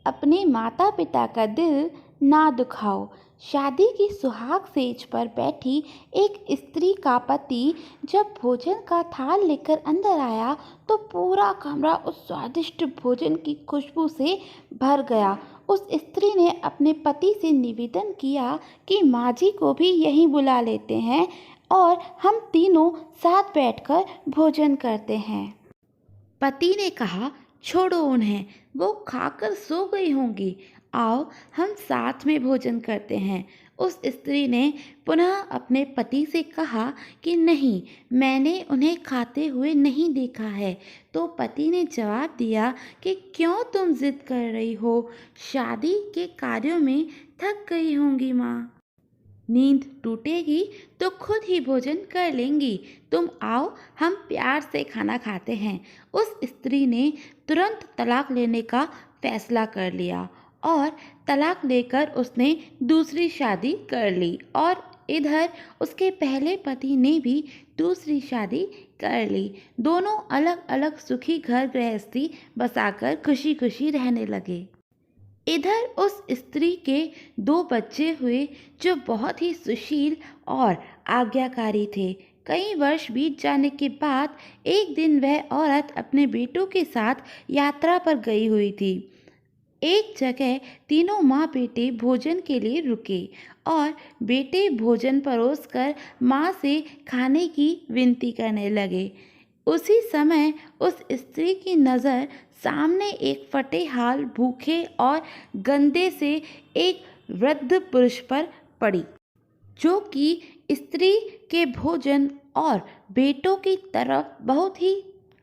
अपने माता पिता का दिल ना दुखाओ। शादी की सुहाग सेज पर बैठी एक स्त्री का पति जब भोजन का थाल लेकर अंदर आया तो पूरा कमरा उस स्वादिष्ट भोजन की खुशबू से भर गया। उस स्त्री ने अपने पति से निवेदन किया कि माँ जी को भी यहीं बुला लेते हैं और हम तीनों साथ बैठकर भोजन करते हैं। पति ने कहा, छोड़ो उन्हें, वो खाकर सो गई होंगी। आओ हम साथ में भोजन करते हैं। उस स्त्री ने पुनः अपने पति से कहा कि नहीं, मैंने उन्हें खाते हुए नहीं देखा है। तो पति ने जवाब दिया कि क्यों तुम जिद कर रही हो, शादी के कार्यों में थक गई होंगी माँ। नींद टूटेगी तो खुद ही भोजन कर लेंगी। तुम आओ हम प्यार से खाना खाते हैं। उस स्त्री ने तुरंत तलाक लेने का फैसला कर लिया और तलाक लेकर उसने दूसरी शादी कर ली और इधर उसके पहले पति ने भी दूसरी शादी कर ली। दोनों अलग अलग सुखी घर गृहस्थी बसाकर खुशी खुशी रहने लगे। इधर उस स्त्री के 2 बच्चे हुए जो बहुत ही सुशील और आज्ञाकारी थे। कई वर्ष बीत जाने के बाद एक दिन वह औरत अपने बेटों के साथ यात्रा पर गई हुई थी। एक जगह तीनों माँ बेटे भोजन के लिए रुके और बेटे भोजन परोसकर माँ से खाने की विनती करने लगे। उसी समय उस स्त्री की नज़र सामने एक फटे हाल भूखे और गंदे से एक वृद्ध पुरुष पर पड़ी, जो कि स्त्री के भोजन और बेटों की तरफ बहुत ही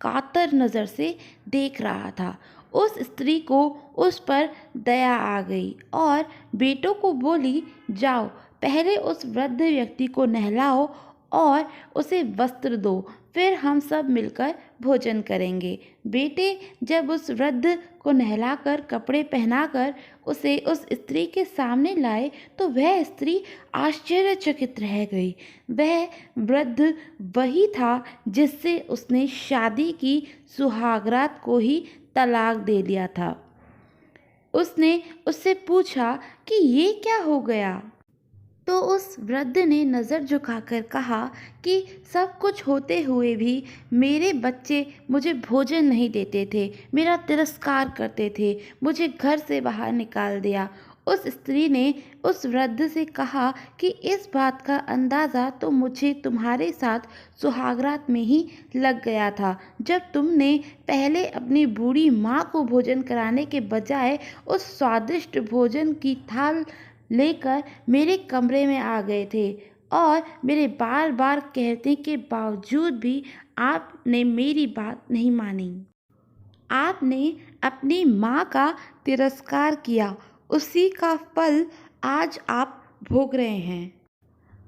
कातर नज़र से देख रहा था। उस स्त्री को उस पर दया आ गई और बेटों को बोली, जाओ पहले उस वृद्ध व्यक्ति को नहलाओ और उसे वस्त्र दो, फिर हम सब मिलकर भोजन करेंगे। बेटे जब उस वृद्ध को नहलाकर कपड़े पहनाकर उसे उस स्त्री के सामने लाए तो वह स्त्री आश्चर्यचकित रह गई। वह वृद्ध वही था जिससे उसने शादी की सुहागरात को ही तलाक दे दिया था। उसने उससे पूछा कि ये क्या हो गया? तो उस वृद्ध ने नज़र झुकाकर कहा कि सब कुछ होते हुए भी मेरे बच्चे मुझे भोजन नहीं देते थे, मेरा तिरस्कार करते थे, मुझे घर से बाहर निकाल दिया। उस स्त्री ने उस वृद्ध से कहा कि इस बात का अंदाज़ा तो मुझे तुम्हारे साथ सुहागरात में ही लग गया था, जब तुमने पहले अपनी बूढ़ी माँ को भोजन कराने के बजाय उस स्वादिष्ट भोजन की थाल लेकर मेरे कमरे में आ गए थे और मेरे बार बार कहने के बावजूद भी आपने मेरी बात नहीं मानी। आपने अपनी माँ का तिरस्कार किया, उसी का फल आज आप भोग रहे हैं।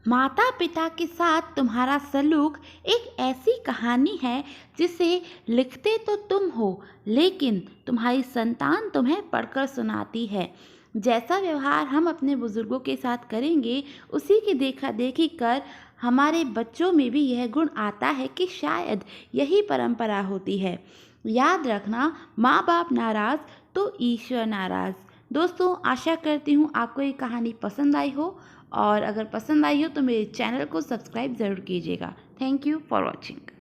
माता पिता के साथ तुम्हारा सलूक एक ऐसी कहानी है जिसे लिखते तो तुम हो, लेकिन तुम्हारी संतान तुम्हें पढ़कर सुनाती है। जैसा व्यवहार हम अपने बुजुर्गों के साथ करेंगे, उसी की देखा देखी कर हमारे बच्चों में भी यह गुण आता है कि शायद यही परंपरा होती है। याद रखना, माँ बाप नाराज़ तो ईश्वर नाराज़। दोस्तों, आशा करती हूँ आपको ये कहानी पसंद आई हो, और अगर पसंद आई हो तो मेरे चैनल को सब्सक्राइब ज़रूर कीजिएगा। Thank you for watching.